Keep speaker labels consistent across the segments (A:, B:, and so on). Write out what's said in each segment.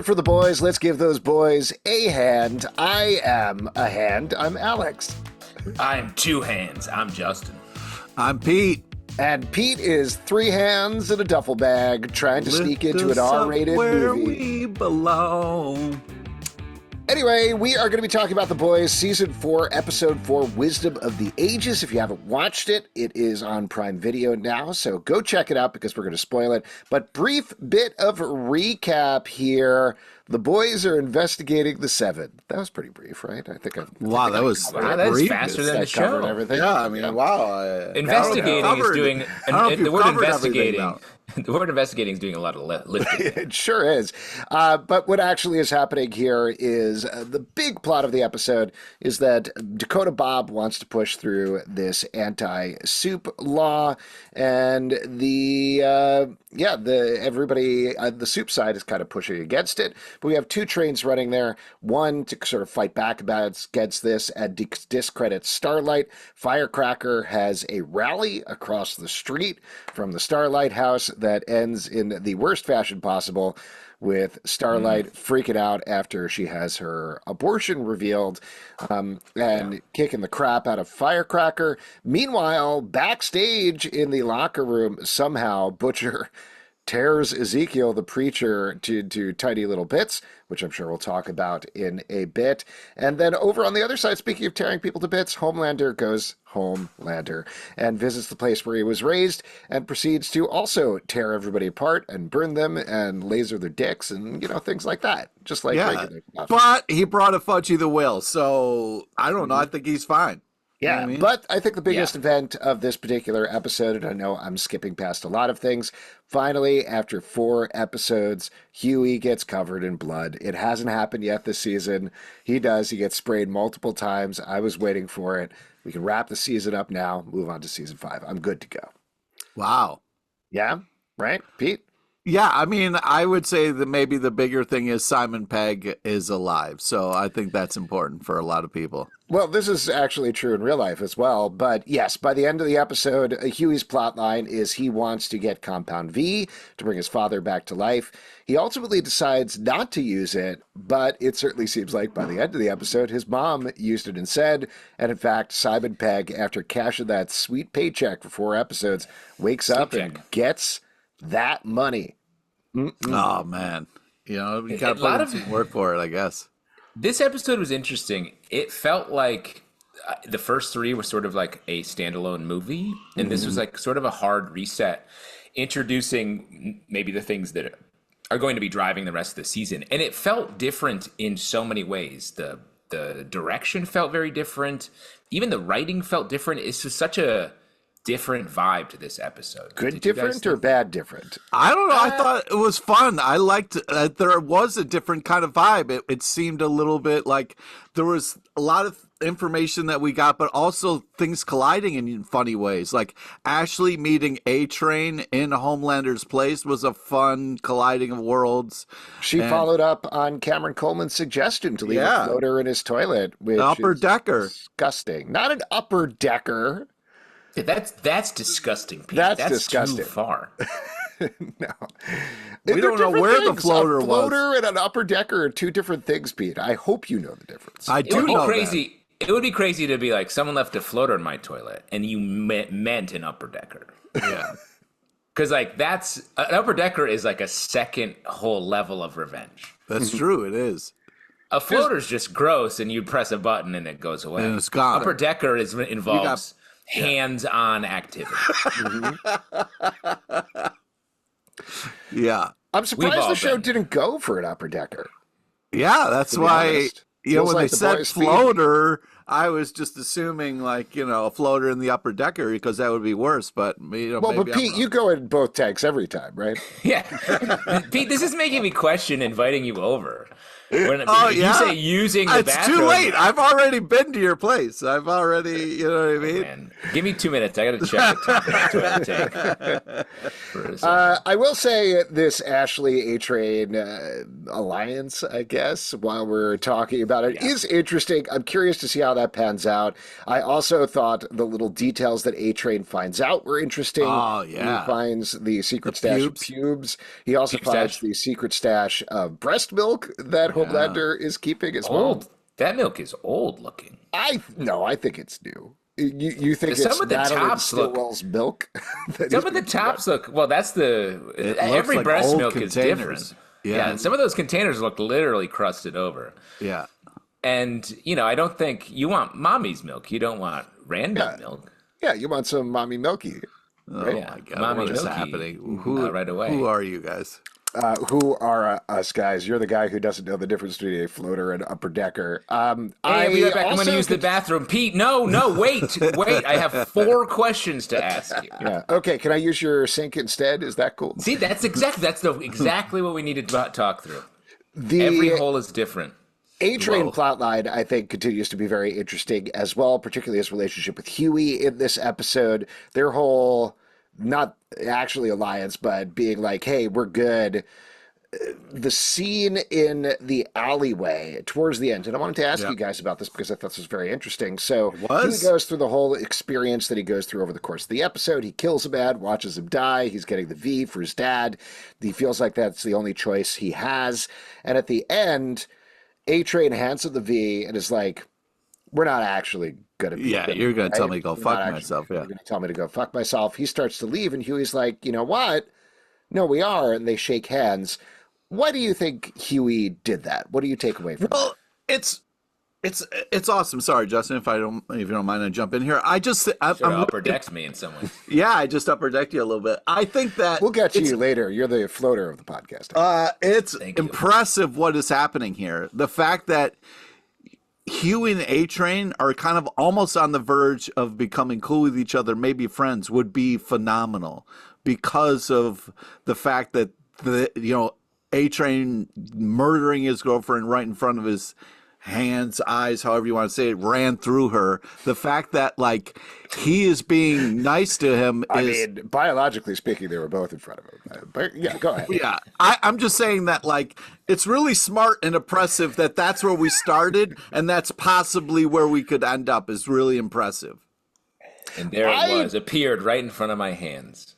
A: for the boys. Let's give those boys a hand. I am a hand. I'm Alex.
B: I'm two hands. I'm Justin.
C: I'm Pete.
A: And Pete is three hands in a duffel bag trying to sneak into an R-rated
C: where
A: movie.
C: we belong.
A: Anyway, we are going to be talking about The Boys, Season 4, Episode 4, Wisdom of the Ages. If you haven't watched it, it is on Prime Video now, so go check it out because we're going to spoil it. But brief bit of recap here. The boys are investigating the Seven. That was pretty brief, right? I think
C: Wow, that was
B: that's faster than the show.
A: Everything.
C: Yeah, I mean, wow.
B: Investigating is doing, the word investigating. The word investigating is doing a lot of lifting.
A: It sure is. But what actually is happening here is the big plot of the episode is that Dakota Bob wants to push through this anti-soup law, and the soup side is kind of pushing against it. But we have two trains running there. One to sort of fight back against this and discredit Starlight. Firecracker has a rally across the street from the Starlight House that ends in the worst fashion possible, with Starlight freaking out after she has her abortion revealed and kicking the crap out of Firecracker. Meanwhile, backstage in the locker room, somehow Butcher tears Ezekiel, the preacher, to tiny little bits, which I'm sure we'll talk about in a bit. And then over on the other side, speaking of tearing people to bits, Homelander goes Homelander and visits the place where he was raised and proceeds to also tear everybody apart and burn them and laser their dicks and, things like that. Just like regular stuff.
C: But he brought a Fudgie the Whale, so I don't know. I think he's fine.
A: Yeah,
C: you know what I mean?
A: But I think the biggest event of this particular episode, and I know I'm skipping past a lot of things, finally, after 4 episodes, Hughie gets covered in blood. It hasn't happened yet this season. He does. He gets sprayed multiple times. I was waiting for it. We can wrap the season up now, move on to season 5. I'm good to go.
C: Wow.
A: Yeah? Right, Pete?
C: Yeah, I mean, I would say that maybe the bigger thing is Simon Pegg is alive. So I think that's important for a lot of people.
A: Well, this is actually true in real life as well. But yes, by the end of the episode, Hughie's plotline is he wants to get Compound V to bring his father back to life. He ultimately decides not to use it, but it certainly seems like by the end of the episode, his mom used it instead. And in fact, Simon Pegg, after cashing that sweet paycheck for 4 episodes, wakes up and gets that money.
C: Oh, man. You got to put in some work for it, I guess.
B: This episode was interesting. It felt like the first 3 were sort of like a standalone movie, and this was like sort of a hard reset, introducing maybe the things that are going to be driving the rest of the season. And it felt different in so many ways. The direction felt very different. Even the writing felt different. It's just such a different vibe to this episode.
A: Good different or bad different?
C: I don't know. I thought it was fun. I liked there was a different kind of vibe. It seemed a little bit like there was a lot of information that we got, but also things colliding in funny ways. Like Ashley meeting A-Train in Homelander's place was a fun colliding of worlds.
A: She followed up on Cameron Coleman's suggestion to leave a floater in his toilet, which
C: upper decker.
A: Disgusting. Not an upper decker.
B: Yeah, that's disgusting, Pete.
A: That's disgusting.
B: Too far.
A: No.
C: We don't know where the floater was.
A: A floater and an upper decker are 2 different things, Pete. I hope you know the difference.
C: I do know that.
B: It would be crazy to be like, someone left a floater in my toilet, and you meant an upper decker.
C: Yeah.
B: Because that's an upper decker is like a second whole level of revenge.
C: That's true. It is.
B: A floater's just gross, and you press a button and it goes away.
C: And it's gone.
B: Upper decker involves hands-on activity.
C: Yeah.
A: I'm surprised the show didn't go for an upper decker.
C: Yeah, that's why, when they said floater, I was just assuming a floater in the upper decker because that would be worse. But,
A: but Pete, you go in both tanks every time, right?
B: Yeah. Pete, this is making me question inviting you over.
C: You
B: say using the
C: it's
B: bathroom.
C: too late. I've already been to your place. I've already, you know what I mean?
B: Man. Give me 2 minutes. I got to check the tank.
A: I will say this Ashley A-Train alliance, I guess, while we're talking about it, is interesting. I'm curious to see how that pans out. I also thought the little details that A-Train finds out were interesting.
C: Oh,
A: He
C: yeah.
A: finds the secret
C: The
A: stash of
C: pubes.
A: pubes. He also
B: Pube
A: finds
B: stash.
A: the secret stash of breast milk that
C: Yeah.
A: Homelander is keeping as well.
B: Old. That milk is old looking.
A: I think it's new. You think
B: Some
A: it's
B: of the
A: Madeline
B: tops look.
A: Stillwell's milk? that
B: Some
A: he's
B: of the
A: been keeping?
B: tops look. Well, that's the.
C: It looks
B: Every
C: like
B: breast
C: old
B: milk is
C: containers.
B: different.
C: Yeah.
B: Some of those containers look literally crusted over.
C: Yeah.
B: And I don't think you want mommy's milk. You don't want random
A: Yeah.
B: milk.
A: Yeah, you want some mommy milky.
C: Oh
A: Right?
C: my God,
B: Mommy
C: what is
B: milky,
C: happening?
B: right away.
C: Who are you guys?
A: Who are us guys? You're the guy who doesn't know the difference between a floater and upper decker.
B: Hey, I'll be right back. I'm going to use the bathroom. Pete, no, wait. I have 4 questions to ask you.
A: Yeah. Okay. Can I use your sink instead? Is that cool?
B: See, that's exactly what we needed to talk through.
A: The
B: Every hole is different.
A: A-Train
C: Whoa.
A: plotline, I think, continues to be very interesting as well, particularly his relationship with Hughie in this episode. Their whole, not actually alliance, but being like, hey, we're good. The scene in the alleyway towards the end, and I wanted to ask you guys about this because I thought this was very interesting. So he goes through the whole experience that he goes through over the course of the episode. He kills a man, watches him die. He's getting the V for his dad. He feels like that's the only choice he has. And at the end, A-Train hands him the V and is like, we're not actually going to be.
C: Yeah, you're going to tell me to go
A: We're
C: fuck
A: not actually-
C: myself. Yeah.
A: You're going to tell me to go fuck myself. He starts to leave, and Huey's like, you know what? No, we are. And they shake hands. Why do you think Huey did that? What do you take away from
C: Well, it's awesome. Sorry, Justin, if you don't mind, I jump in here. I just I'm
B: Upper decks me in some way.
C: yeah, I just upper decked you a little bit. I think that
A: that? We'll get to you later. You're the floater of the podcast.
C: It's
B: Thank you.
C: impressive what is happening here. The fact that Hugh and A-Train are kind of almost on the verge of becoming cool with each other, maybe friends, would be phenomenal because of the fact that A-Train murdering his girlfriend right in front of his hands, eyes, however you want to say it, ran through her. The fact that he is being nice to him
A: I
C: is
A: mean, biologically speaking, they were both in front of him. But yeah, go ahead.
C: yeah. I'm just saying that it's really smart and impressive that that's where we started and that's possibly where we could end up is really impressive.
B: And there it was, appeared right in front of my hands.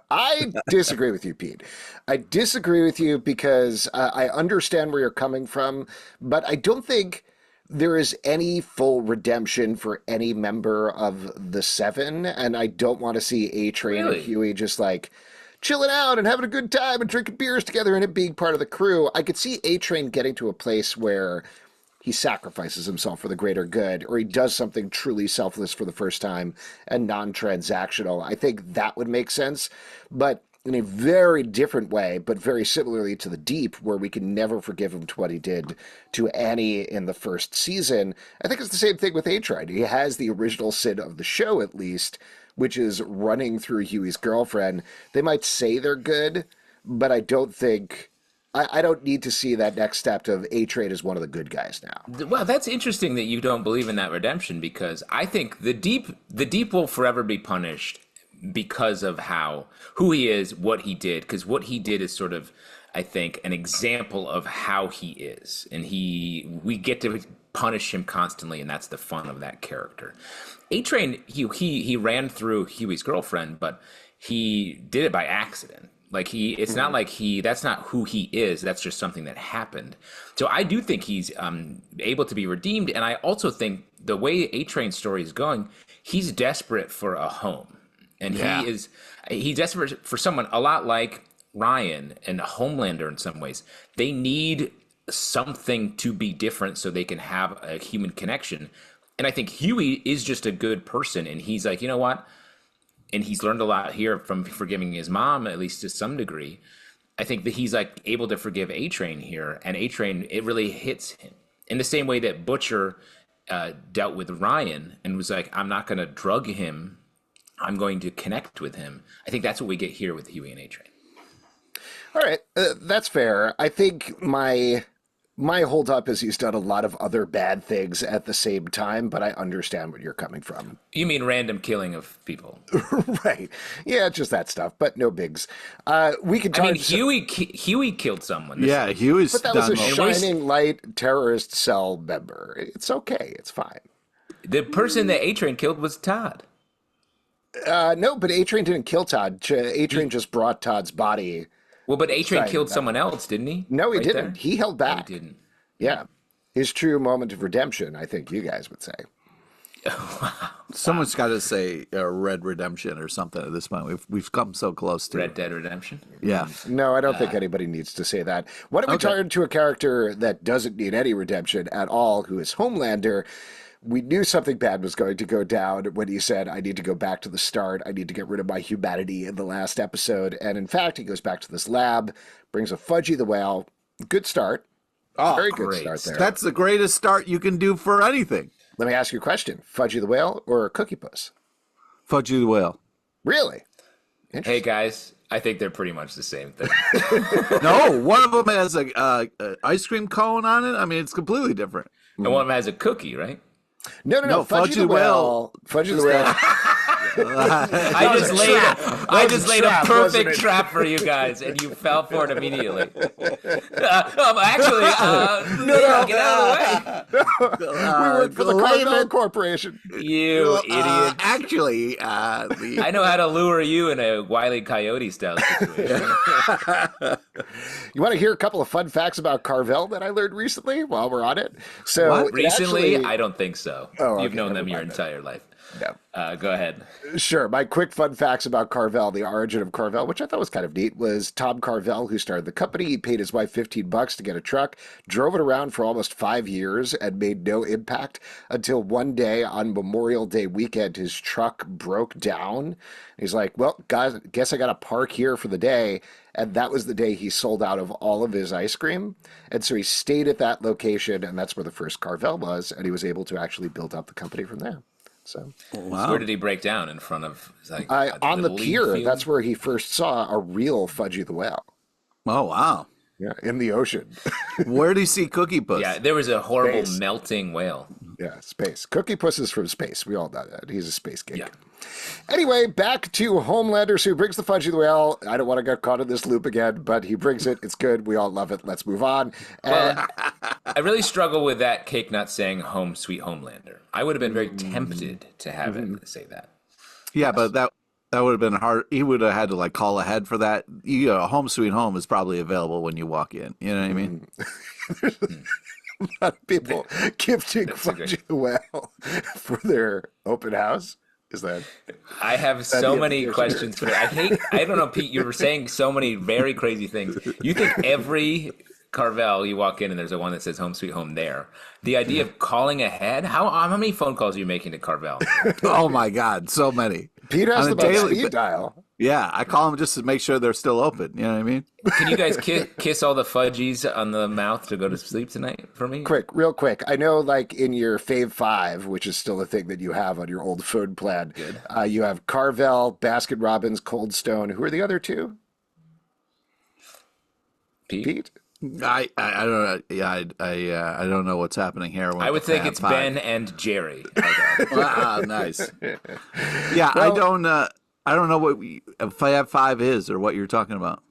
A: I disagree with you, Pete. I disagree with you because I understand where you're coming from, but I don't think there is any full redemption for any member of the Seven, and I don't want to see A-Train
B: Really?
A: and Huey just chilling out and having a good time and drinking beers together and it being part of the crew. I could see A-Train getting to a place where he sacrifices himself for the greater good, or he does something truly selfless for the first time and non-transactional. I think that would make sense, but in a very different way, but very similarly to the Deep, where we can never forgive him to what he did to Annie in the first season. I think it's the same thing with A-Train. He has the original sin of the show, at least, which is running through Huey's girlfriend. They might say they're good, but I don't think... I don't need to see that next step of A-Train as one of the good guys now.
B: Well, that's interesting that you don't believe in that redemption because I think the deep will forever be punished because of who he is, what he did, because what he did is sort of, I think, an example of how he is, and we get to punish him constantly, and that's the fun of that character. A-Train, he ran through Huey's girlfriend, but he did it by accident. It's not that's not who he is. That's just something that happened. So I do think he's able to be redeemed. And I also think the way A-Train's story is going, he's desperate for a home. And he's desperate for someone a lot like Ryan and Homelander in some ways. They need something to be different so they can have a human connection. And I think Huey is just a good person. And he's like, you know what? And he's learned a lot here from forgiving his mom, at least to some degree. I think that he's able to forgive A-Train here, and A-Train, it really hits him in the same way that Butcher dealt with Ryan and was like, I'm not going to drug him. I'm going to connect with him. I think that's what we get here with Huey and A-Train.
A: All right, that's fair. I think my My holdup is he's done a lot of other bad things at the same time, but I understand what you're coming from.
B: You mean random killing of people?
A: Right. Yeah, just that stuff, but no bigs. We can
B: I
A: talk.
B: mean, Huey killed someone.
C: Yeah, Huey's
A: But that was a
C: done.
A: shining light terrorist cell member. It's okay. It's fine.
B: The person that A-Train killed was Todd.
A: No, but A-Train didn't kill Todd. A-Train just brought Todd's body.
B: Well, but A-Train
A: Right,
B: killed
A: that-
B: someone else, didn't he?
A: No, he
B: Right
A: didn't.
B: there?
A: He held
B: No,
A: back.
B: he didn't.
A: Yeah. His true moment of redemption, I think you guys would say.
C: Someone's got to say Red Redemption or something at this point. We've come so close to
B: Red Dead Redemption.
C: Yeah.
A: No, I don't think anybody needs to say that. Why don't we turn to a character that doesn't need any redemption at all, who is Homelander? We knew something bad was going to go down when he said, I need to go back to the start. I need to get rid of my humanity in the last episode. And in fact, he goes back to this lab, brings a Fudgie the Whale. Good start.
C: Oh,
A: Very good
B: great
A: start there.
C: That's the greatest start you can do for anything.
A: Let me ask you a question. Fudgie the Whale or Cookie Puss?
C: Fudgie the Whale.
A: Really?
B: Hey guys, I think they're pretty much the same thing.
C: No, one of them has a ice cream cone on it. I mean, it's completely different.
B: And one of them has a cookie, right?
A: No.
C: No,
A: Fudgie the Whale. Fudgie the Whale.
B: I just laid a
A: trap, wasn't
B: perfect
A: it?
B: trap for you guys, and you fell for it immediately. Get out of the
A: We work for the Carvel Corporation.
B: way, you idiot!
C: Actually,
B: I know how to lure you in a Wile E. Coyote style situation.
A: You want to hear a couple of fun facts about Carvel that I learned recently while we're on it? So
C: What?
A: it
B: Recently,
A: actually-
B: I don't think so.
A: Oh,
B: You've
A: okay,
B: known
A: never
B: them your
A: mind then.
B: entire life.
A: No.
B: Go ahead.
A: Sure. My quick fun facts about Carvel, the origin of Carvel, which I thought was kind of neat, was Tom Carvel, who started the company. He paid his wife $15 to get a truck, drove it around for almost 5 years, and made no impact until one day on Memorial Day weekend, his truck broke down. He's like, well, guys, guess I got to park here for the day. And that was the day he sold out of all of his ice cream. And so he stayed at that location, and that's where the first Carvel was, and he was able to actually build up the company from there. So
B: Where did he break down in front of? Like,
A: on the
B: league
A: pier,
B: field?
A: that's where he first saw a real Fudgie the Whale.
C: Oh, wow.
A: Yeah, in the ocean.
C: Where do you see Cookie Puss?
B: Yeah, there was a horrible
A: Space.
B: melting whale.
A: Yeah, space. Cookie Puss is from space. We all know that. He's a space geek.
B: Yeah.
A: Anyway, back to Homelander. So he brings the Fudgie the Whale. I don't want to get caught in this loop again, but he brings it. It's good. We all love it. Let's move on. And
B: I really struggle with that cake not saying "Home Sweet Homelander." I would have been very tempted to have it say that.
C: Yeah, but that would have been hard. He would have had to like call ahead for that. You know, Home Sweet Home is probably available when you walk in. You know what I mean?
A: a lot of people gifting
B: That's a great-
A: Fudgie the Whale for their open house. Is that?
B: I have so many questions for. I don't know, Pete. You were saying so many very crazy things. You think every Carvel you walk in and there's a one that says "Home Sweet Home" there. The idea of calling ahead. How many phone calls are you making to Carvel?
C: Oh my God, so many.
A: Pete has
C: On a
A: the most
C: daily
A: speed dial.
C: Yeah, I call them just to make sure they're still open. You know what I mean?
B: Can you guys kiss all the fudgies on the mouth to go to sleep tonight for me?
A: Real quick. I know, like in your Fave 5, which is still a thing that you have on your old phone plan, you have Carvel, Baskin Robbins, Cold Stone. Who are the other two?
B: Pete?
C: I don't know. Yeah, I don't know what's happening here.
B: I would think it's Ben and Jerry.
C: Wow, nice. Yeah, I don't know what Fab 5 is or what you're talking about.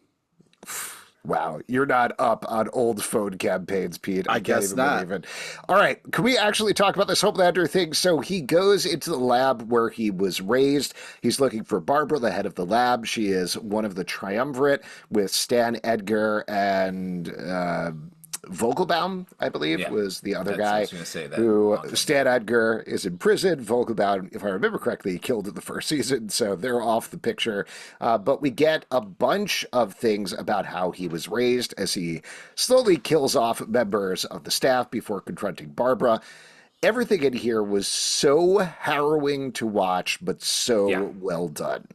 A: Wow, you're not up on old phone campaigns, Pete. I can't
C: guess
A: even
C: not.
A: believe it. All right, can we actually talk about this Homelander thing? So he goes into the lab where he was raised. He's looking for Barbara, the head of the lab. She is one of the triumvirate with Stan Edgar and Vogelbaum, I believe, was the other
B: I
A: guy.
B: was gonna say that.
A: Who
B: Okay.
A: Stan Edgar is in prison. Vogelbaum, if I remember correctly, killed in the first season, so they're off the picture. But we get a bunch of things about how he was raised as he slowly kills off members of the staff before confronting Barbara. Everything in here was so harrowing to watch, but so well done.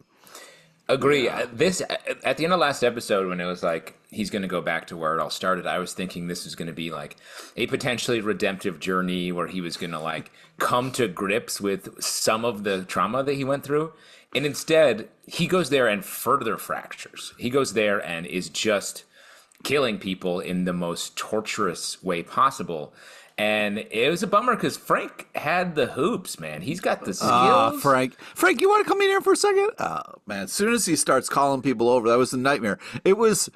B: Agree. This at the end of last episode, when it was like he's going to go back to where it all started, I was thinking this was going to be like a potentially redemptive journey where he was going to like come to grips with some of the trauma that he went through, and instead he goes there and further fractures. He goes there and is just killing people in the most torturous way possible. And it was a bummer because Frank had the hoops, man. He's got the skills.
C: Frank, you want to come in here for a second? Oh, man, as soon as he starts calling people over, that was a nightmare. It was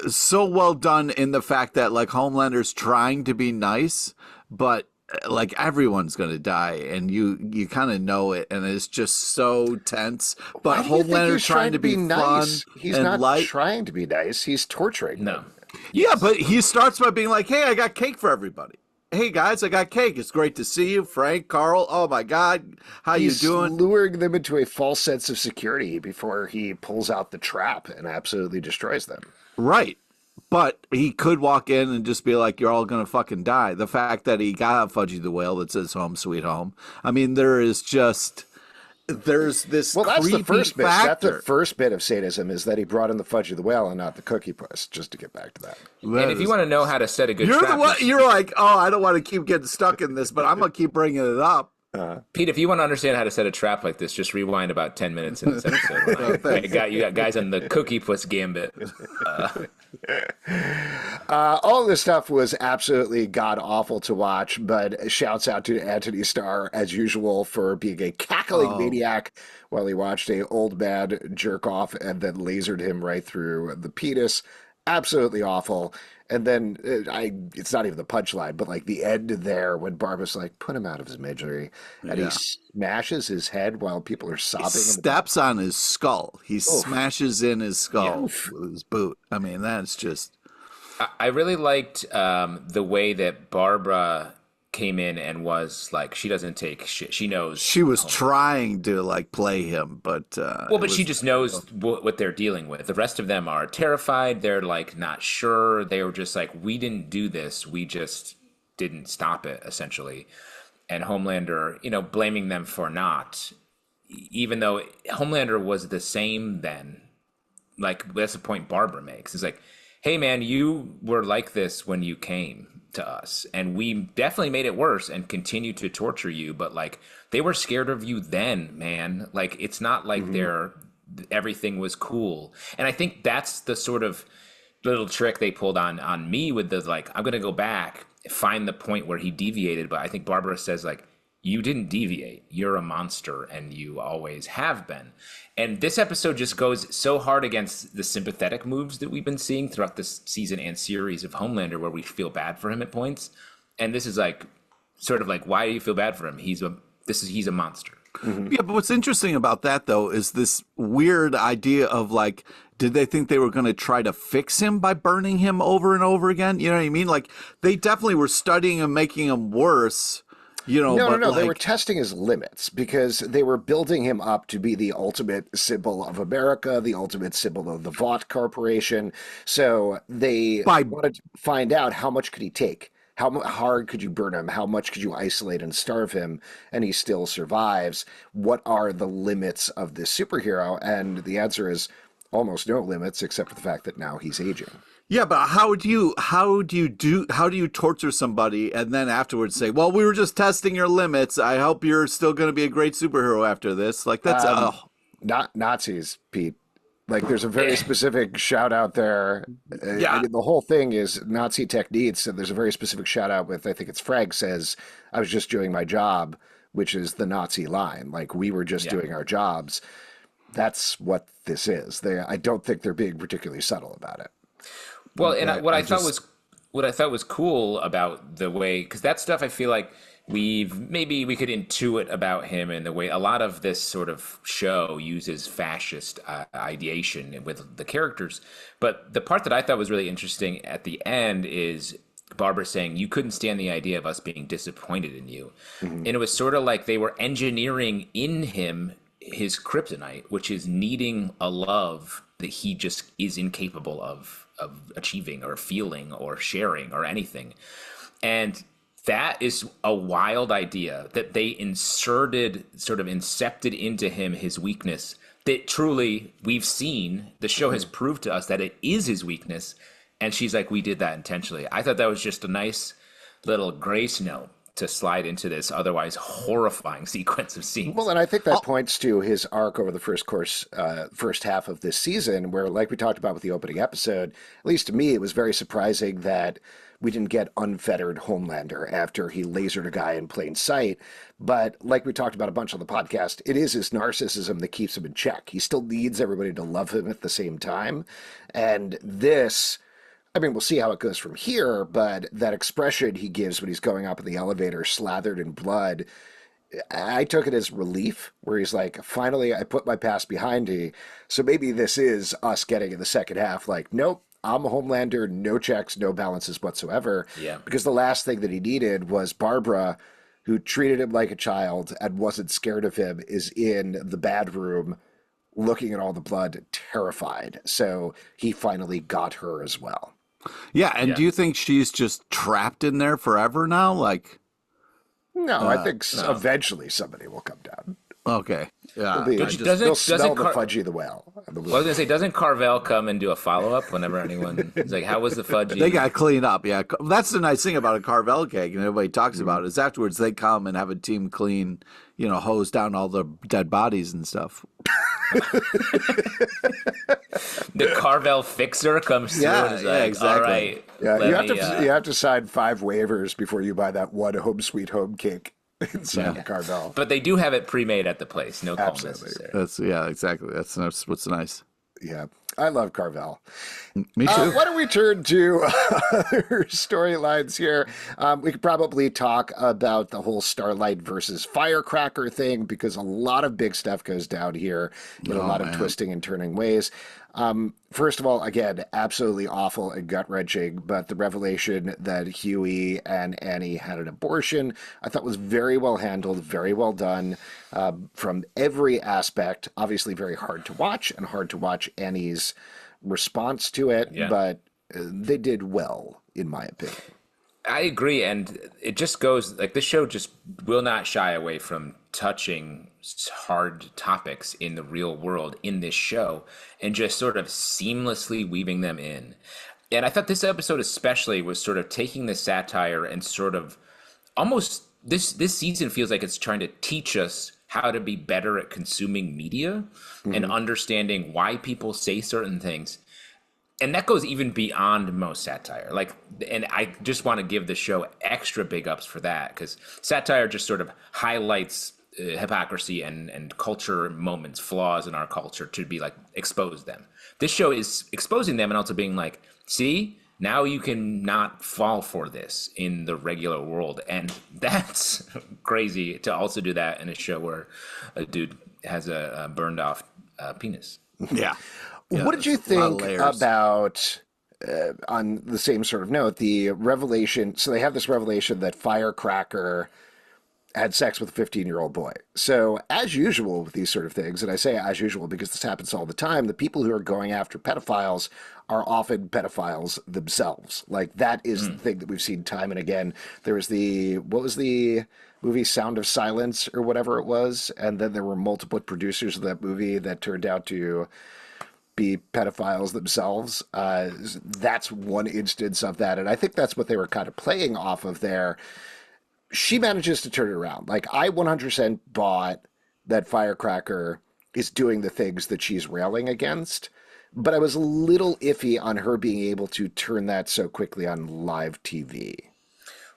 C: so well done in the fact that, like, Homelander's trying to be nice, but like everyone's gonna die, and you kind of know it, and it's just so tense. But Homelander's trying to be
A: nice?
C: fun.
A: He's
C: and
A: not
C: light.
A: trying to be nice. He's torturing
B: No.
A: them.
C: Yeah, but he starts by being like, "Hey, I got cake for everybody. Hey guys, I got cake. It's great to see you, Frank, Carl. Oh my God, how
A: He's
C: you doing?"
A: luring them into a false sense of security before he pulls out the trap and absolutely destroys them.
C: Right. But he could walk in and just be like, "You're all going to fucking die." The fact that he got a Fudgie the Whale that says "Home Sweet Home." I mean, there's this
A: That's the first bit. That's
C: factor.
A: the first bit of sadism, is that he brought in the Fudgie the Whale and not the Cookie Puss, just to get back to that.
B: And if you want to know how to set a good
C: You're
B: trap,
C: the one, you're like, "Oh, I don't want to keep getting stuck in this, but I'm going to keep bringing it up."
B: Pete, if you want to understand how to set a trap like this, just rewind about 10 minutes in this episode. You got guys on the Cookie Puss gambit.
A: All of this stuff was absolutely god-awful to watch, but shouts out to Anthony Starr, as usual, for being a cackling maniac while he watched a old man jerk off and then lasered him right through the penis. Absolutely awful. And then it's not even the punchline, but like the end there when Barbara's like, put him out of his misery, and he smashes his head while people are sobbing.
C: He steps on his skull. He smashes in his skull with his boot. I mean, that's just...
B: I really liked the way that Barbara came in and was like, she doesn't take shit. She knows.
C: She was trying to like play him, but
B: but she just knows what they're dealing with. The rest of them are terrified. They're like not sure. They were just like, we didn't do this. We just didn't stop it, essentially. And Homelander, blaming them for not, even though Homelander was the same then. Like, that's the point Barbara makes. It's like, hey man, you were like this when you came to us, and we definitely made it worse and continue to torture you, but like they were scared of you then, man. Like, it's not like everything was cool. And I think that's the sort of little trick they pulled on me with the, like, I'm gonna go back, find the point where he deviated. But I think Barbara says, like, you didn't deviate, you're a monster and you always have been. And this episode just goes so hard against the sympathetic moves that we've been seeing throughout this season and series of Homelander, where we feel bad for him at points. And this is like, sort of like, why do you feel bad for him? He's a monster.
C: Mm-hmm. Yeah, but what's interesting about that, though, is this weird idea of like, did they think they were going to try to fix him by burning him over and over again? You know what I mean? Like, they definitely were studying him, making him worse. No.
A: Like, they were testing his limits because they were building him up to be the ultimate symbol of America, the ultimate symbol of the Vought Corporation. So they wanted to find out, how much could he take? How hard could you burn him? How much could you isolate and starve him? And he still survives. What are the limits of this superhero? And the answer is almost no limits, except for the fact that now he's aging.
C: Yeah, but how do you torture somebody and then afterwards say, "Well, we were just testing your limits. I hope you're still going to be a great superhero after this"? Like, that's
A: not Nazis, Pete. Like, there's a very specific shout out there. I mean, the whole thing is Nazi techniques, and there's a very specific shout out with, I think it's Frank says, "I was just doing my job," which is the Nazi line. Like, we were just doing our jobs. That's what this is. I don't think they're being particularly subtle about it.
B: Well, and what I thought was cool about the way, because that stuff I feel like we could intuit about him in the way a lot of this sort of show uses fascist ideation with the characters. But the part that I thought was really interesting at the end is Barbara saying, you couldn't stand the idea of us being disappointed in you. Mm-hmm. And it was sort of like they were engineering in him his kryptonite, which is needing a love that he just is incapable of achieving or feeling or sharing or anything. And that is a wild idea that they incepted into him his weakness, that truly we've seen, the show has proved to us that it is his weakness. And she's like, we did that intentionally. I thought that was just a nice little grace note to slide into this otherwise horrifying sequence of scenes.
A: Well, and I think that points to his arc over the first half of this season, where, like we talked about with the opening episode, at least to me, it was very surprising that we didn't get unfettered Homelander after he lasered a guy in plain sight. But like we talked about a bunch on the podcast, it is his narcissism that keeps him in check. He still needs everybody to love him at the same time. And this, I mean, we'll see how it goes from here, but that expression he gives when he's going up in the elevator, slathered in blood, I took it as relief, where he's like, finally, I put my past behind me. So maybe this is us getting in the second half, like, nope, I'm a Homelander, no checks, no balances whatsoever.
B: Yeah.
A: Because the last thing that he needed was Barbara, who treated him like a child and wasn't scared of him, is in the bad room looking at all the blood, terrified. So he finally got her as well.
C: Yeah, and do you think she's just trapped in there forever now? Like,
A: no, I think eventually somebody will come down.
C: Okay, yeah.
A: They'll smell the Fudgie the Whale.
B: I was gonna say, doesn't Carvel come and do a follow up whenever anyone is like, "How was the Fudgie?"
C: They got to clean up. Yeah, that's the nice thing about a Carvel cake, and everybody talks about it. Is afterwards they come and have a team clean, hose down all the dead bodies and stuff.
B: The Carvel fixer comes through and is like,
C: exactly.
B: all right.
A: Yeah, you have to sign 5 waivers before you buy that one Home Sweet Home cake inside the Carvel.
B: But they do have it pre-made at the place. No call necessary.
C: Exactly. That's what's nice.
A: Yeah, I love Carvel.
C: Me too.
A: Why don't we turn to other storylines here? We could probably talk about the whole Starlight versus Firecracker thing, because a lot of big stuff goes down here in a lot of twisting and turning ways. First of all, again, absolutely awful and gut-wrenching, but the revelation that Hughie and Annie had an abortion, I thought was very well handled, very well done from every aspect. Obviously very hard to watch, and hard to watch Annie's response to it, but they did well, in my opinion.
B: I agree, and it just goes, like, this show just will not shy away from touching hard topics in the real world in this show and just sort of seamlessly weaving them in. And I thought this episode especially was sort of taking the satire and sort of almost, this season feels like it's trying to teach us how to be better at consuming media and understanding why people say certain things. And that goes even beyond most satire. And I just want to give the show extra big ups for that, because satire just sort of highlights hypocrisy and culture moments, flaws in our culture, to be like, expose them. This show is exposing them and also being like, see, now you can not fall for this in the regular world. And that's crazy to also do that in a show where a dude has a burned off penis.
C: Yeah.
A: What did you think about, on the same sort of note, the revelation? So they have this revelation that Firecracker had sex with a 15-year-old boy. So as usual with these sort of things, and I say as usual because this happens all the time, the people who are going after pedophiles are often pedophiles themselves. Like, that is the thing that we've seen time and again. There was what was the movie Sound of Silence or whatever it was? And then there were multiple producers of that movie that turned out to be pedophiles themselves. That's one instance of that. And I think that's what they were kind of playing off of there. She manages to turn it around. Like, I 100% bought that Firecracker is doing the things that she's railing against, but I was a little iffy on her being able to turn that so quickly on live TV.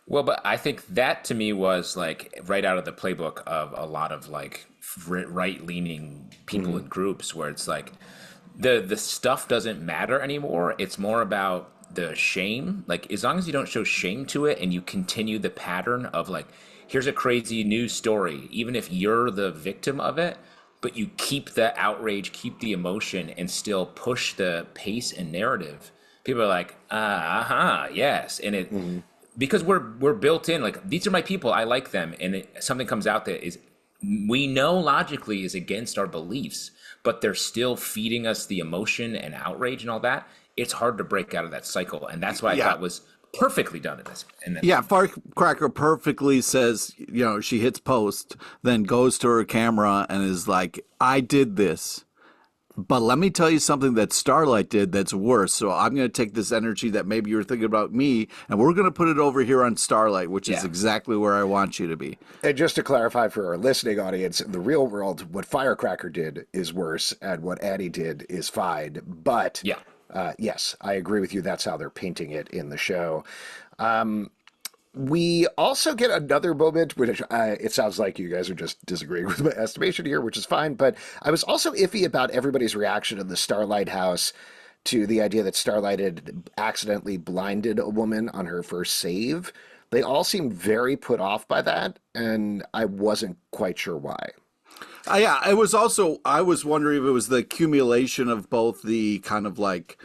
B: Well, but I think that to me was like right out of the playbook of a lot of like right-leaning people and groups, where it's like the stuff doesn't matter anymore. It's more about the shame. Like, as long as you don't show shame to it and you continue the pattern of like, here's a crazy news story, even if you're the victim of it, but you keep the outrage, keep the emotion, and still push the pace and narrative, people are like, yes. And it, because we're built in, like, these are my people, I like them, and something comes out that is, we know logically is against our beliefs, but they're still feeding us the emotion and outrage and all that. It's hard to break out of that cycle, and that's why I thought was perfectly done in this.
C: Firecracker perfectly says, she hits post, then goes to her camera and is like, I did this. But let me tell you something that Starlight did that's worse. So I'm going to take this energy that maybe you're thinking about me, and we're going to put it over here on Starlight, which is exactly where I want you to be.
A: And just to clarify for our listening audience, in the real world, what Firecracker did is worse, and what Annie did is fine. But yes, I agree with you. That's how they're painting it in the show. We also get another moment, which it sounds like you guys are just disagreeing with my estimation here, which is fine. But I was also iffy about everybody's reaction in the Starlight House to the idea that Starlight had accidentally blinded a woman on her first save. They all seemed very put off by that, and I wasn't quite sure why.
C: Yeah, it was also, I was wondering if it was the accumulation of both the kind of like,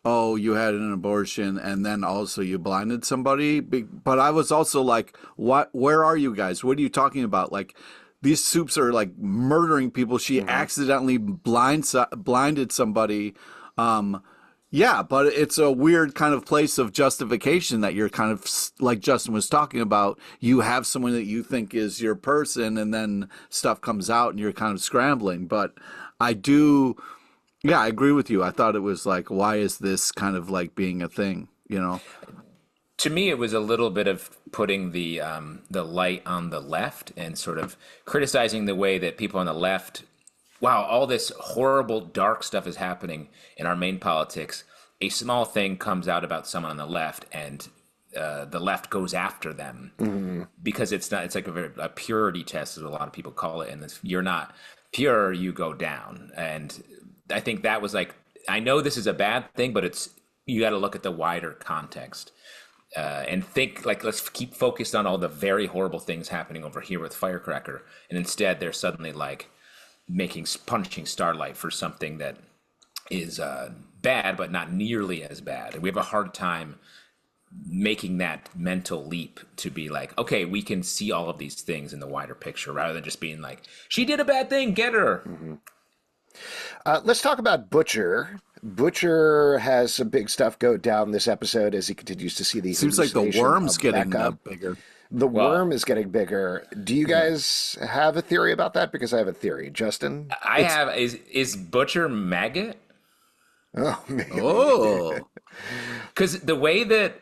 C: oh, you had an abortion and then also you blinded somebody. But I was also like, where are you guys? What are you talking about? Like, these soups are like murdering people. She accidentally blinded somebody. Yeah, but it's a weird kind of place of justification that you're kind of, like Justin was talking about, you have someone that you think is your person and then stuff comes out and you're kind of scrambling. But I agree with you. I thought it was like, why is this kind of like being a thing, you know?
B: To me, it was a little bit of putting the light on the left and sort of criticizing the way that people on the left, wow, all this horrible, dark stuff is happening in our main politics. A small thing comes out about someone on the left, and the left goes after them because it's like a purity test, as a lot of people call it. And if you're not pure, you go down. And I think that was like, I know this is a bad thing, but you got to look at the wider context and think like, let's keep focused on all the very horrible things happening over here with Firecracker. And instead, they're suddenly like punching Starlight for something that is bad, but not nearly as bad. And we have a hard time making that mental leap to be like, okay, we can see all of these things in the wider picture rather than just being like, she did a bad thing, get her.
A: Let's talk about Butcher. Butcher has some big stuff go down this episode as he continues to see the
C: seems like the worm's getting bigger.
A: The worm is getting bigger. Do you guys have a theory about that? Because I have a theory. Justin?
B: I have. Is Butcher maggot?
A: Oh, maybe.
C: Oh.
B: Because the way that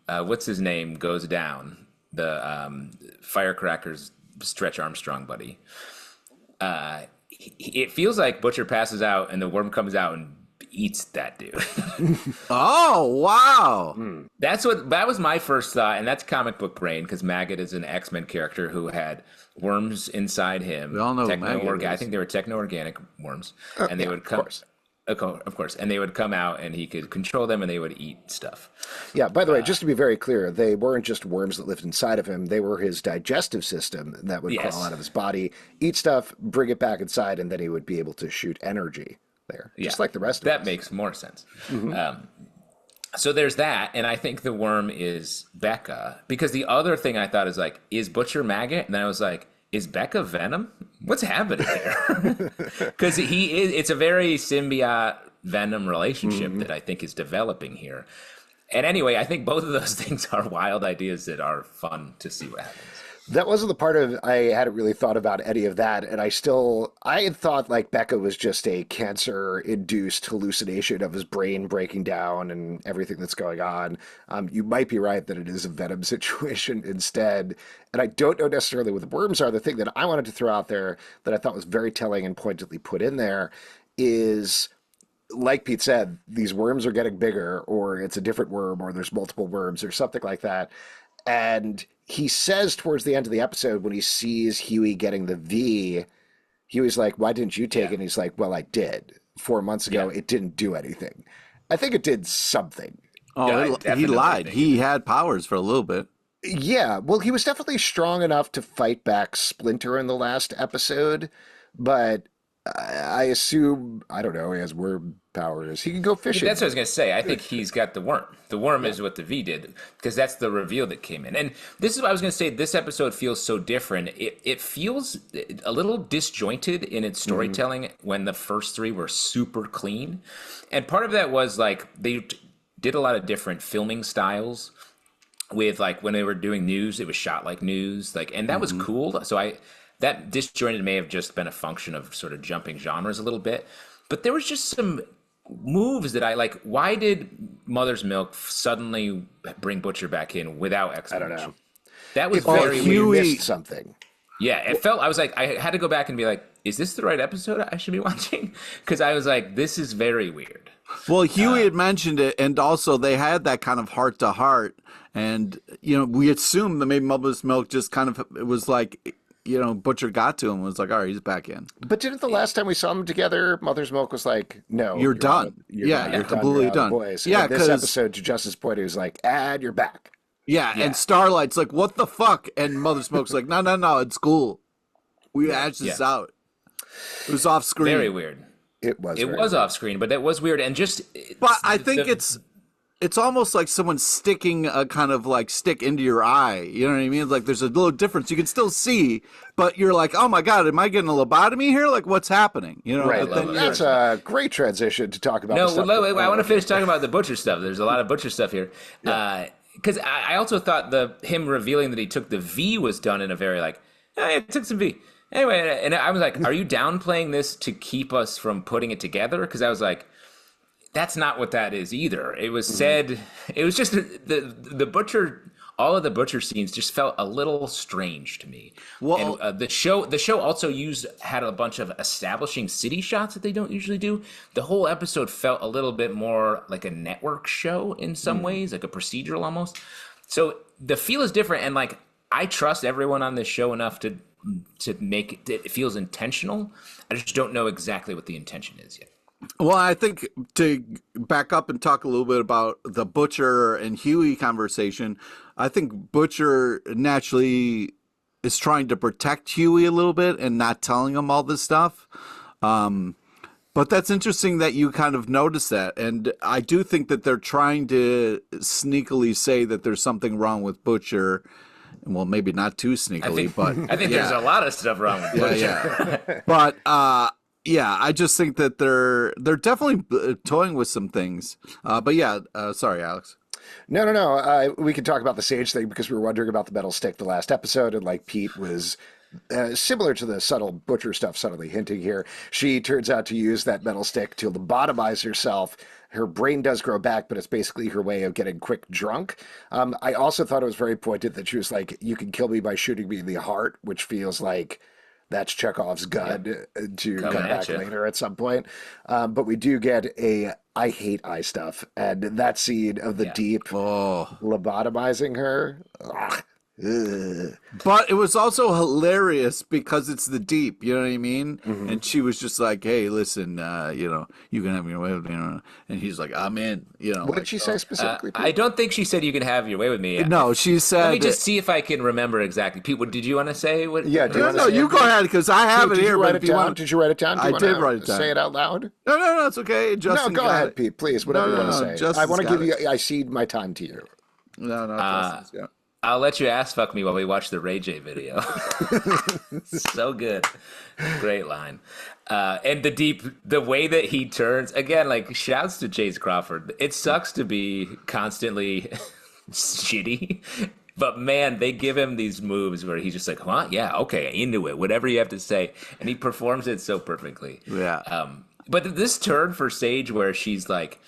B: what's his name goes down, the Firecracker's Stretch Armstrong buddy, it feels like Butcher passes out and the worm comes out and eats that dude.
C: Oh, wow.
B: That was my first thought, and that's comic book brain, because Maggot is an X-Men character who had worms inside him.
C: We all know Maggot
B: I think they were techno-organic worms, and they would come. Of course, and they would come out, and he could control them, and they would eat stuff.
A: Yeah. By the way, just to be very clear, they weren't just worms that lived inside of him; they were his digestive system that would crawl out of his body, eat stuff, bring it back inside, and then he would be able to shoot energy there, just like the rest of us.
B: That makes more sense. So there's that, and I think the worm is Becca, because the other thing I thought is like, is Butcher Maggot? And then I was like, is Becca Venom? What's happening there? Because it's a very symbiote Venom relationship that I think is developing here. And anyway, I think both of those things are wild ideas that are fun to see what happens.
A: That wasn't the part of I hadn't really thought about any of that, and I had thought like Becca was just a cancer-induced hallucination of his brain breaking down and everything that's going on. You might be right that it is a Venom situation instead, and I don't know necessarily what the worms are. The thing that I wanted to throw out there that I thought was very telling and pointedly put in there is, like Pete said, these worms are getting bigger, or it's a different worm, or there's multiple worms, or something like that. And he says towards the end of the episode, when he sees Hughie getting the V, Hughie's like, why didn't you take it? And he's like, well, I did. 4 months ago, it didn't do anything. I think it did something.
C: Oh, he lied. He had powers for a little bit.
A: Yeah, well, he was definitely strong enough to fight back Splinter in the last episode, but I assume, I don't know, he has worm powers. He can go fishing.
B: That's what I was going to say. I think he's got the worm. The worm is what the V did, because that's the reveal that came in. And this is what I was going to say. This episode feels so different. It feels a little disjointed in its storytelling when the first three were super clean. And part of that was like they did a lot of different filming styles. With like when they were doing news, it was shot like news, like, and that was cool. So that disjointed may have just been a function of sort of jumping genres a little bit. But there was just some moves that I like. Why did Mother's Milk suddenly bring Butcher back in without explanation?
A: I don't know.
B: That was
A: Well,
B: very
A: you
B: weird.
A: missed something.
B: Yeah, it felt. I was like, I had to go back and be like, is this the right episode I should be watching? Because I was like, this is very weird.
C: Well, Hughie had mentioned it, and also they had that kind of heart to heart, and we assumed that maybe Mother's Milk just kind of it was like, Butcher got to him and was like, all right, he's back in.
A: But didn't the last time we saw them together, Mother's Milk was like, no,
C: you're done. You're completely done.
A: Boys.
C: Yeah,
A: this episode, to Justice's point, he was like, and you're back.
C: Yeah, and Starlight's like, what the fuck? And Mother Smoke's like, no, it's cool. We hashed this out. It was off screen.
B: Very weird.
A: It was
B: weird. Off screen, but it was weird. And
C: but I think it's almost like someone sticking a kind of like stick into your eye. You know what I mean? Like there's a little difference. You can still see, but you're like, oh my God, am I getting a lobotomy here? Like what's happening?
A: Right. That's a great transition to talk about.
B: I want to finish talking about the Butcher stuff. There's a lot of Butcher stuff here. Because I also thought him revealing that he took the V was done in a very like, I took some V. Anyway, and I was like, are you downplaying this to keep us from putting it together? Because I was like, that's not what that is either. It was said, it was just the Butcher, all of the Butcher scenes just felt a little strange to me. Well, and the show also had a bunch of establishing city shots that they don't usually do. The whole episode felt a little bit more like a network show in some ways, like a procedural almost. So the feel is different, and like I trust everyone on this show enough to make it feels intentional. I just don't know exactly what the intention is yet.
C: Well, I think to back up and talk a little bit about the Butcher and Hughie conversation, I think Butcher naturally is trying to protect Hughie a little bit and not telling him all this stuff. But that's interesting that you kind of notice that. And I do think that they're trying to sneakily say that there's something wrong with Butcher. Well, maybe not too sneakily, but
B: I think there's a lot of stuff wrong with Butcher.
C: Yeah. But I just think that they're definitely toying with some things. Sorry, Alex.
A: No. We can talk about the Sage thing because we were wondering about the metal stick the last episode, and like Pete was similar to the subtle Butcher stuff, subtly hinting here. She turns out to use that metal stick to lobotomize herself. Her brain does grow back, but it's basically her way of getting quick drunk. I also thought it was very pointed that she was like, you can kill me by shooting me in the heart, which feels like that's Chekhov's gun to come back later at some point. But we do get I hate eye stuff. And that scene of the Deep lobotomizing her.
C: But it was also hilarious because it's the Deep, you know what I mean? Mm-hmm. And she was just like, hey, listen, you can have your way with me. And he's like, I'm in.
A: What did she say specifically?
B: I don't think she said you can have your way with me.
C: No, she said.
B: Let me just see if I can remember exactly. Pete, what did you want to say?
C: You go ahead because I have it here.
A: Did you write it down?
C: I did write it down.
A: Say it out loud?
C: No, it's okay. Justin,
A: go ahead, Pete, please. Whatever you want to say.
C: I
A: want to give you. I cede my time to you.
C: No.
B: I'll let you ass fuck me while we watch the Ray J video. So good. Great line. And the way that he turns, again, like shouts to Chase Crawford. It sucks to be constantly shitty, but man, they give him these moves where he's just like, huh? Yeah, okay, into it, whatever you have to say. And he performs it so perfectly.
C: Yeah.
B: But this turn for Sage where she's like,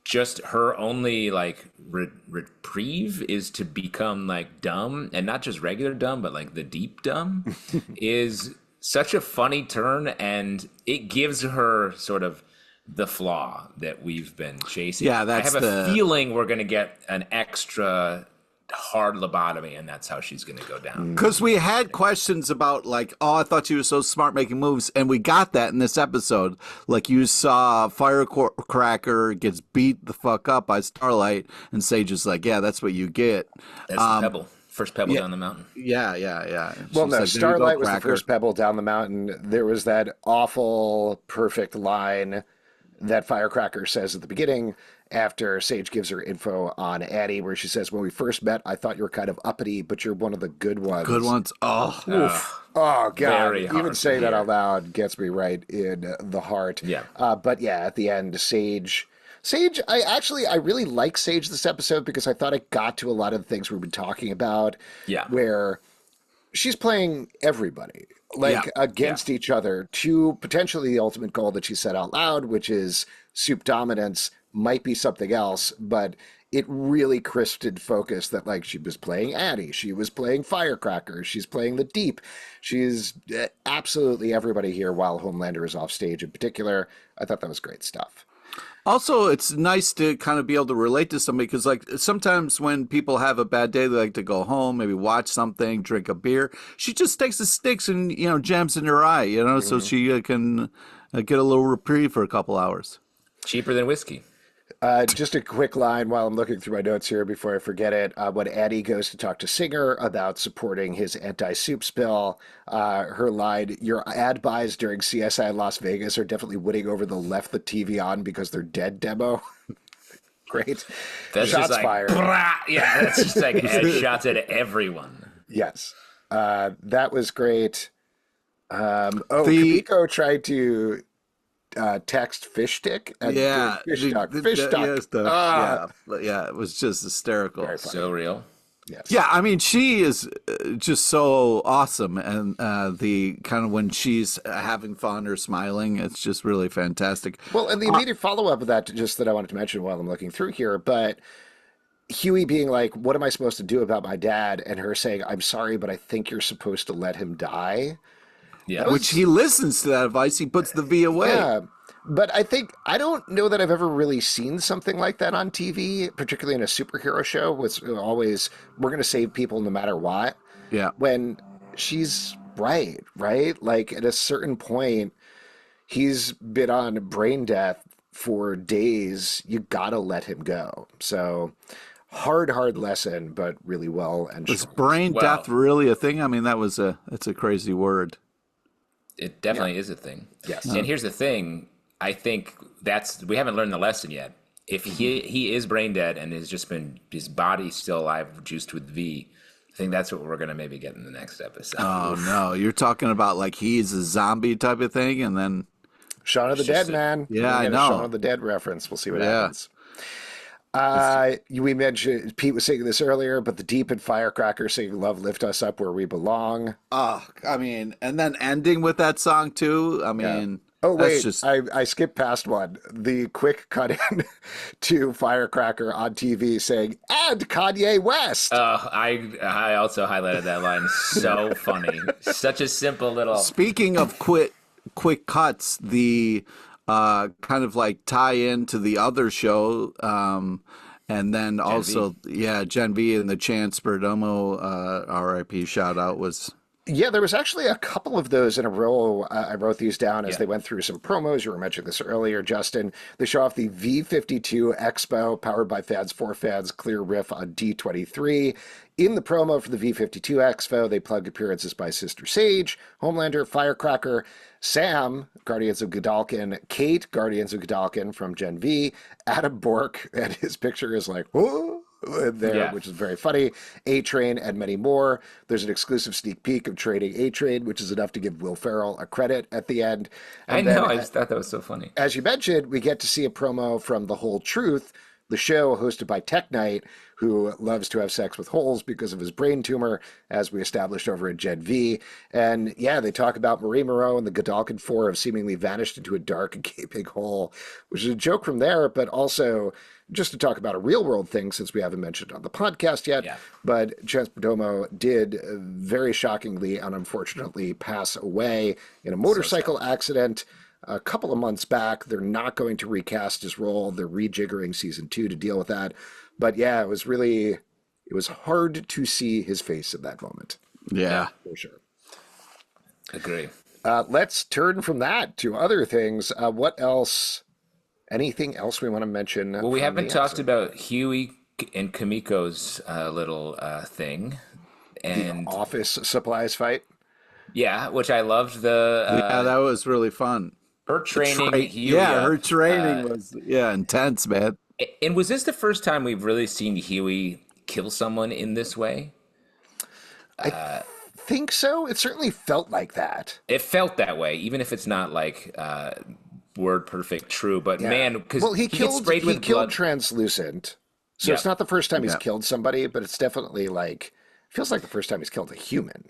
B: just her only like reprieve is to become like dumb, and not just regular dumb, but like the deep dumb is such a funny turn, and it gives her sort of the flaw that we've been chasing.
C: Yeah,
B: I have a feeling we're going to get an extra hard lobotomy, and that's how she's going to go down.
C: Because we had questions about like, oh, I thought she was so smart making moves, and we got that in this episode. Like you saw Firecracker gets beat the fuck up by Starlight, and Sage is like, yeah, that's what you get.
B: That's the pebble. First pebble down the mountain.
C: Yeah.
A: Well, no, Starlight was the first pebble down the mountain. There was that awful, perfect line that Firecracker says at the beginning after Sage gives her info on Addie, where she says, when we first met, I thought you were kind of uppity, but you're one of the good ones.
C: Good ones. Oh.
A: Oh, God.
B: Very
A: Even saying that out loud gets me right in the heart.
B: Yeah.
A: But yeah, at the end, Sage, I really like Sage this episode because I thought it got to a lot of the things we've been talking about.
B: Yeah.
A: Where she's playing everybody. like against each other to potentially the ultimate goal that she said out loud, which is soup dominance might be something else, but it really crisped focus that like she was playing Addie, she was playing Firecracker, she's playing the Deep, she's absolutely everybody here while Homelander is off stage in particular. I thought that was great stuff.
C: Also, it's nice to kind of be able to relate to somebody because, like, sometimes when people have a bad day, they like to go home, maybe watch something, drink a beer. She just takes the sticks and, jams in her eye, so she can get a little reprieve for a couple hours.
B: Cheaper than whiskey.
A: Just a quick line while I'm looking through my notes here before I forget it. When Addie goes to talk to Singer about supporting his anti-soup spill, her line, your ad buys during CSI Las Vegas are definitely winning over the left the TV on because they're dead demo. Great.
B: That's
A: Shots
B: just like,
A: fired.
B: Brah! Yeah, that's just like headshots at everyone.
A: Yes. That was great. Kimiko tried to text fish stick and fish duck.
C: It was just hysterical.
B: So real.
A: Yes.
C: Yeah, I mean, she is just so awesome, and the kind of when she's having fun or smiling, it's just really fantastic.
A: Well, and the immediate follow-up of that, just that I wanted to mention while I'm looking through here, but Hughie being like, what am I supposed to do about my dad? And her saying, I'm sorry, but I think you're supposed to let him die.
B: Yeah.
C: Which he listens to that advice. He puts the V away.
A: Yeah. But I don't know that I've ever really seen something like that on TV, particularly in a superhero show. It's always, we're going to save people no matter what.
C: Yeah.
A: When she's right? Like at a certain point, he's been on brain death for days. You got to let him go. So hard lesson, but really well. And
C: was brain death really a thing? I mean, it's a crazy word.
B: It definitely is a thing.
A: Yes.
B: And here's the thing. I think we haven't learned the lesson yet. If he is brain dead and has just been, his body's still alive, juiced with V, I think that's what we're going to maybe get in the next episode.
C: Oh, no. You're talking about like he's a zombie type of thing and then...
A: Shaun of the Dead, man.
C: Yeah, I know.
A: Shaun of the Dead reference. We'll see what happens. We mentioned, Pete was saying this earlier, but the Deep and Firecracker singing Love Lift Us Up Where We Belong.
C: Oh, I mean, and then ending with that song too. I mean...
A: Yeah. Oh, wait, I skipped past one. The quick cut in to Firecracker on TV saying, and Kanye West.
B: I also highlighted that line. So funny. Such a simple little...
C: Speaking of quick cuts, the kind of like tie in to the other show, and then also, Gen V and the Chance Perdomo RIP shout out was...
A: Yeah, there was actually a couple of those in a row. I wrote these down as they went through some promos. You were mentioning this earlier, Justin. They show off the V52 Expo, powered by fans for fans, clear riff on D23. In the promo for the V52 Expo, they plug appearances by Sister Sage, Homelander, Firecracker, Sam, Guardians of Godalkin, Kate, Guardians of Godalkin from Gen V, Adam Bork, and his picture is like, whoa. There, which is very funny. A-Train and many more. There's an exclusive sneak peek of trading A-Train, which is enough to give Will Ferrell a credit at the end. And
B: I just thought that was so funny.
A: As you mentioned, we get to see a promo from The Whole Truth, the show hosted by Tech Knight, who loves to have sex with holes because of his brain tumor, as we established over at Gen V. And they talk about Marie Moreau and the Godalkin Four have seemingly vanished into a dark and gaping hole, which is a joke from there, but also just to talk about a real world thing, since we haven't mentioned on the podcast yet. Yeah. But Chance Perdomo did very shockingly and unfortunately pass away in a motorcycle accident a couple of months back. They're not going to recast his role. They're rejiggering season 2 to deal with that. But it was hard to see his face in that moment.
C: Yeah.
A: For sure.
B: Agree.
A: Let's turn from that to other things. What else? Anything else we want to mention?
B: Well, we haven't talked about Hughie and Kimiko's little thing. And
A: the office supplies fight.
B: Yeah, which I loved.
C: That was really fun.
B: Her training.
C: Her training was intense, man.
B: And was this the first time we've really seen Hughie kill someone in this way?
A: I think so. It certainly felt like that.
B: It felt that way, even if it's not like word perfect true. But man, because
A: he killed
B: blood.
A: Translucent, so it's not the first time he's killed somebody, but it's definitely feels like the first time he's killed a human.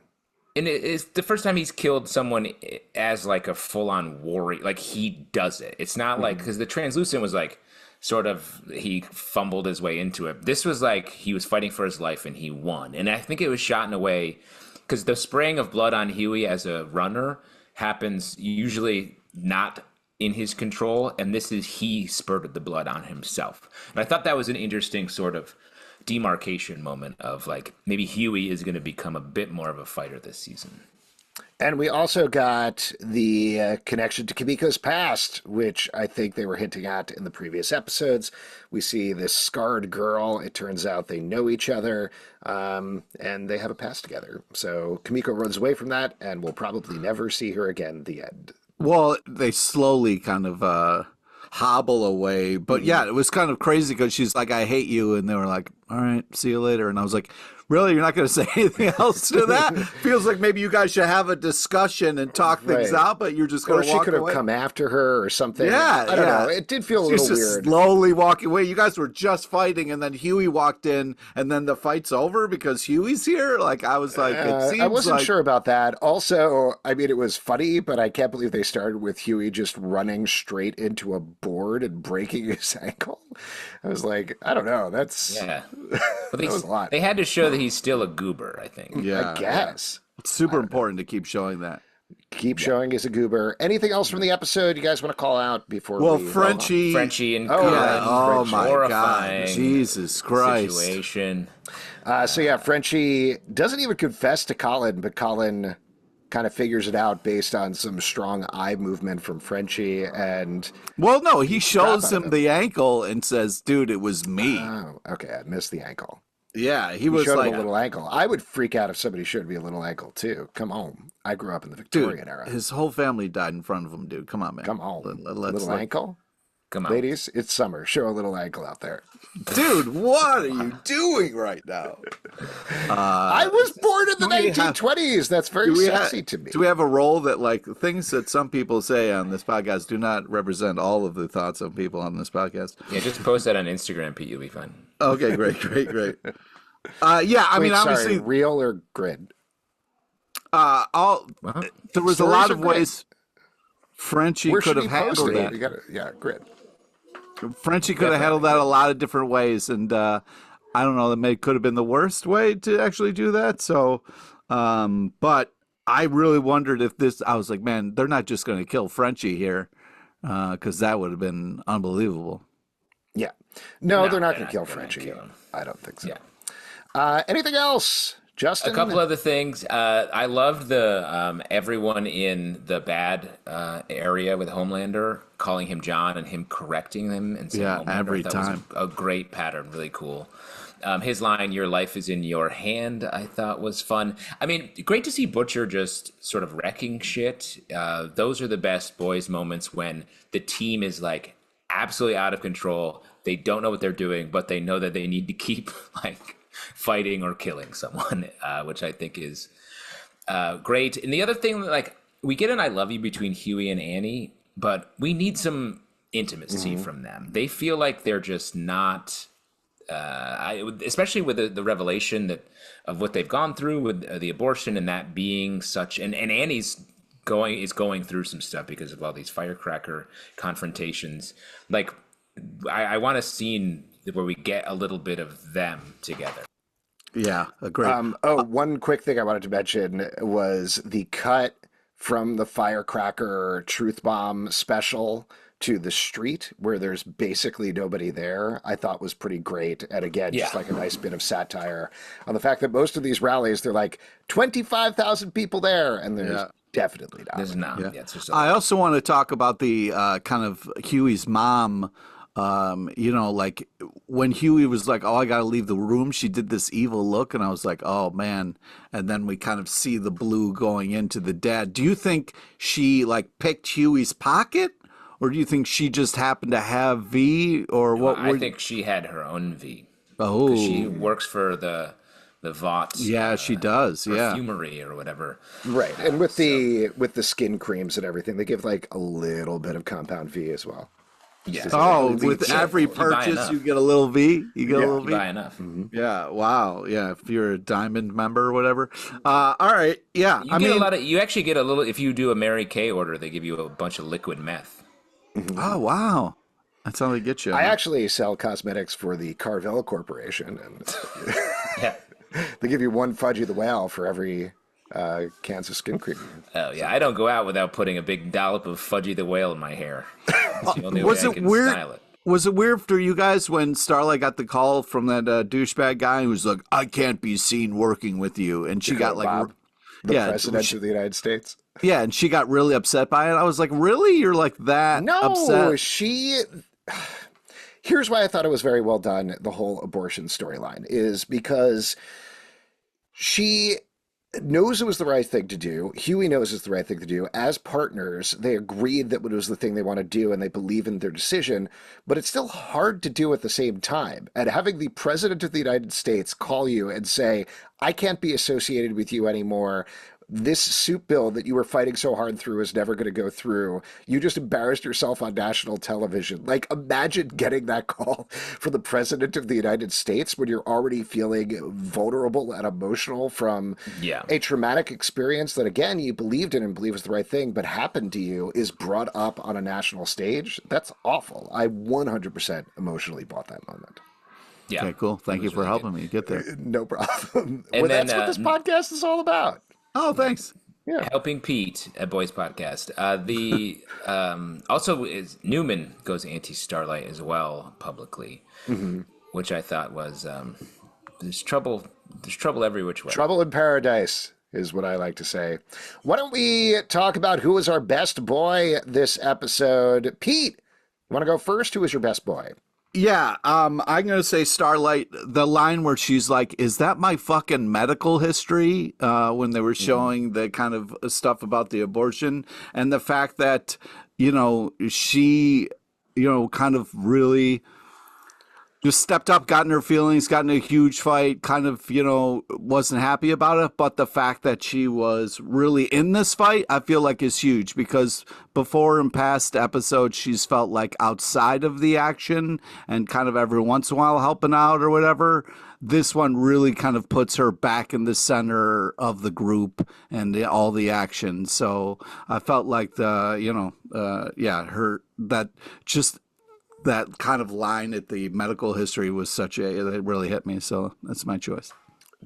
B: And it's the first time he's killed someone as like a full-on warrior. Like he does it. It's not like because the translucent was like sort of he fumbled his way into it. This was like he was fighting for his life and he won. And I think it was shot in a way because the spraying of blood on Huey as a runner happens usually not in his control, and this is he spurted the blood on himself. And I thought that was an interesting sort of demarcation moment of like maybe Huey is going to become a bit more of a fighter this season.
A: And we also got the connection to Kimiko's past, which I think they were hinting at in the previous episodes. We see this scarred girl. It turns out they know each other, and they have a past together. So Kimiko runs away from that, and we'll probably never see her again. The end.
C: Well, they slowly kind of hobble away. But yeah, it was kind of crazy because she's like, I hate you. And they were like, all right, see you later. And I was like, really? You're not going to say anything else to that? Feels like maybe you guys should have a discussion and talk things out, but you're just going to walk away.
A: Or she could have come after her or something.
C: Yeah,
A: I don't know. It did feel a little
C: just
A: weird.
C: Slowly walking away. You guys were just fighting, and then Huey walked in, and then the fight's over because Huey's here? Like, I was like, it seems
A: I wasn't
C: like...
A: sure about that. Also, I mean, it was funny, but I can't believe they started with Huey just running straight into a board and breaking his ankle. I was like, I don't know. That's...
B: Yeah.
A: That was a lot.
B: They had to show that he's still a goober, I think.
C: Yeah,
A: I guess.
C: It's super important to keep showing that.
A: Keep showing he's a goober. Anything else from the episode you guys want to call out before we
C: Frenchie
B: and
C: oh my
B: horrifying
C: God, Jesus Christ.
B: situation.
A: Frenchie doesn't even confess to Colin, but Colin kind of figures it out based on some strong eye movement from Frenchie. And
C: well, no, he shows him the ankle and says, dude, it was me.
A: Oh, okay, I missed the ankle.
C: Yeah, he was
A: showed
C: like
A: him a little ankle. I would freak out if somebody showed me a little ankle too. Come on, I grew up in the Victorian era.
C: His whole family died in front of him, dude. Come on, man.
A: Come on,
C: let's
A: little ankle.
B: Come on,
A: ladies, it's summer. Show a little ankle out there.
C: Dude, what are you doing right now?
A: I was born in the 1920s. That's very sexy to me.
C: Do we have a role that, like, things that some people say on this podcast do not represent all of the thoughts of people on this podcast?
B: Yeah, just post that on Instagram, Pete. You'll be fine.
C: Okay, great. Obviously,
A: real or grid?
C: There was a lot of ways Frenchie
A: Where
C: could have
A: he
C: handled that.
A: Grid.
C: Frenchie could have handled that a lot of different ways, and I don't know, that could have been the worst way to actually do that. So, but I really wondered if this. I was like, man, they're not just going to kill Frenchie here, because that would have been unbelievable.
A: Yeah, no, they're not going to kill Frenchie. I don't think so. Yeah. Anything else? Justin?
B: A couple other things. I loved the everyone in the bad area with Homelander calling him John and him correcting him and saying Homelander.
C: Every time.
B: Was a great pattern, really cool. His line, "Your life is in your hand," I thought was fun. I mean, great to see Butcher just sort of wrecking shit. Those are the best boys moments when the team is like absolutely out of control. They don't know what they're doing, but they know that they need to keep like fighting or killing someone, which I think is great. And the other thing, like, we get an I love you between Huey and Annie, but we need some intimacy from them. They feel like they're just not, especially with the revelation of what they've gone through with the abortion and that being such, and Annie's going through some stuff because of all these Firecracker confrontations. Like, I want a scene where we get a little bit of them together.
C: Yeah, agree.
A: One quick thing I wanted to mention was the cut from the Firecracker Truth Bomb special to the street where there's basically nobody there. I thought was pretty great. And again, just like a nice bit of satire on the fact that most of these rallies, they're like 25,000 people there. And there's definitely not.
B: There's not.
C: Yeah.
B: Yeah, it's just
C: I also want to talk about the kind of Huey's mom. Like when Huey was like, "Oh, I got to leave the room," she did this evil look, and I was like, "Oh man!" And then we kind of see the blue going into the dad. Do you think she like picked Huey's pocket, or do you think she just happened to have V, or what?
B: I think she had her own V.
C: Oh,
B: she works for the Vought.
C: Yeah, she does.
B: Perfumery or whatever.
A: Right, and with the skin creams and everything, they give like a little bit of compound V as well.
B: Yeah.
C: Oh,
A: Specifically
C: with
A: lead
C: every
A: symbol.
B: buy
C: purchase,
B: enough.
C: you get a little V. You get a little
B: You
C: V.
B: buy enough.
C: Yeah. Wow. Yeah. If you're a diamond member or whatever. All right. Yeah.
B: You get a lot of. You actually get a little. If you do a Mary Kay order, they give you a bunch of liquid meth.
C: Oh, wow. That's how they get you.
A: I
C: huh?
A: actually sell cosmetics for the Carvel Corporation, and
B: Yeah.
A: they give you one Fudgie the Whale for every Kansas skin cream.
B: Oh yeah. I don't go out without putting a big dollop of Fudgie the Whale in my hair. It's the only way
C: Was
B: I
C: it
B: can
C: weird?
B: style it.
C: Was it weird for you guys when Starlight got the call from that douchebag guy who was like, "I can't be seen working with you," and she got like,
A: Bob, the
C: yeah,
A: president of the United States.
C: yeah, and she got really upset by it. I was like, "Really? You're like that
A: No,
C: upset?"
A: she. Here's why I thought it was very well done. The whole abortion storyline is because she knows it was the right thing to do. Hughie knows it's the right thing to do. As partners, they agreed that it was the thing they want to do and they believe in their decision, but it's still hard to do at the same time. And having the president of the United States call you and say, I can't be associated with you anymore. This soup bill that you were fighting so hard through is never going to go through. You just embarrassed yourself on national television. Like, imagine getting that call from the president of the United States when you're already feeling vulnerable and emotional from
B: Yeah.
A: a traumatic experience that, again, you believed in and believe was the right thing, but happened to you, is brought up on a national stage. That's awful. I 100% emotionally bought that moment.
B: Yeah.
C: Okay, cool. Thank
B: It
C: you
B: was
C: for
B: really
C: helping me get there.
A: No problem.
B: And
A: Well,
B: then,
A: that's what this podcast is all about.
C: Oh, thanks.
A: Yeah.
B: Helping Pete, a boys podcast. The also is Newman goes anti-Starlight as well publicly, which I thought was there's trouble. There's trouble every which way.
A: Trouble in paradise is what I like to say. Why don't we talk about who was our best boy this episode? Pete, you want to go first? Who was your best boy?
C: Yeah, I'm gonna say Starlight. The line where she's like, "Is that my fucking medical history?" When they were showing the kind of stuff about the abortion, and the fact that she, kind of really just stepped up, got in her feelings, got in a huge fight, kind of, wasn't happy about it. But the fact that she was really in this fight, I feel like is huge because before in past episodes, she's felt like outside of the action and kind of every once in a while helping out or whatever. This one really kind of puts her back in the center of the group and all the action. So I felt like that kind of line at the medical history was it really hit me. So that's my choice.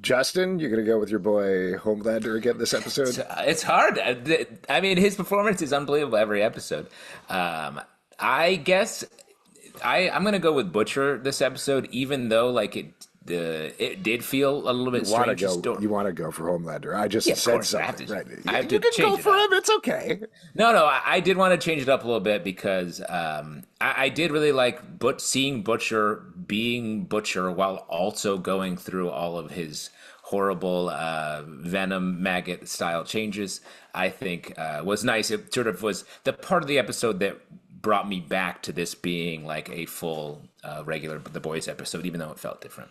A: Justin, you're going to go with your boy Homelander again this episode?
B: It's hard. I mean, his performance is unbelievable every episode. I guess I'm going to go with Butcher this episode, even though it did feel a little bit strange.
A: You want to go for Homelander. I just
B: Yeah, of
A: said
B: course, I have
A: something.
B: to-
A: Right.
B: I have
A: You
B: to
A: can go
B: change it
A: for
B: up.
A: him. It's okay.
B: No, I did want to change it up a little bit because I did really like seeing Butcher being Butcher while also going through all of his horrible Venom maggot style changes. I think was nice. It sort of was the part of the episode that brought me back to this being like a full regular The Boys episode, even though it felt different.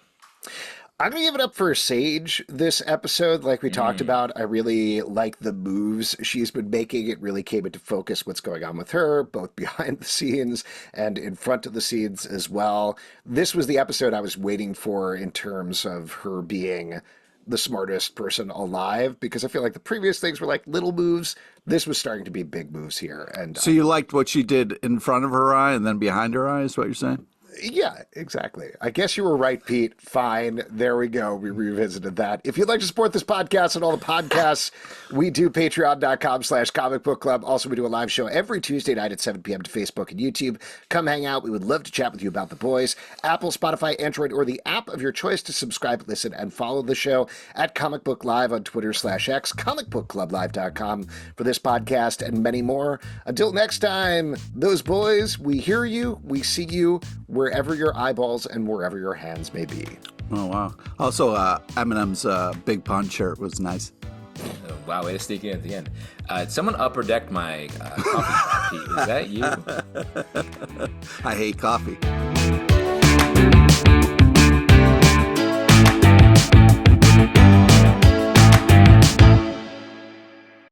A: I'm going to give it up for Sage this episode. Like we talked about, I really like the moves she's been making. It really came into focus what's going on with her, both behind the scenes and in front of the scenes as well. This was the episode I was waiting for in terms of her being the smartest person alive, because I feel like the previous things were like little moves. This was starting to be big moves here. And
C: So you liked what she did in front of her eye and then behind her eye is what you're saying?
A: yeah, exactly. I guess you were right, Pete. Fine. There we go. We revisited that. If you'd like to support this podcast and all the podcasts, we do patreon.com/comic book club. Also, we do a live show every Tuesday night at 7 p.m. to Facebook and YouTube. Come hang out. We would love to chat with you about The Boys. Apple, Spotify, Android, or the app of your choice to subscribe, listen, and follow the show at Comic Book Live on Twitter/X, comicbookclublive.com for this podcast and many more. Until next time, those boys, we hear you, we see you, wherever your eyeballs and wherever your hands may be.
C: Oh, wow. Also, Eminem's Big Pun shirt was nice.
B: Oh, wow, way to sneak in at the end. Someone upper decked my coffee shop, Pete. Is that you?
C: I hate coffee.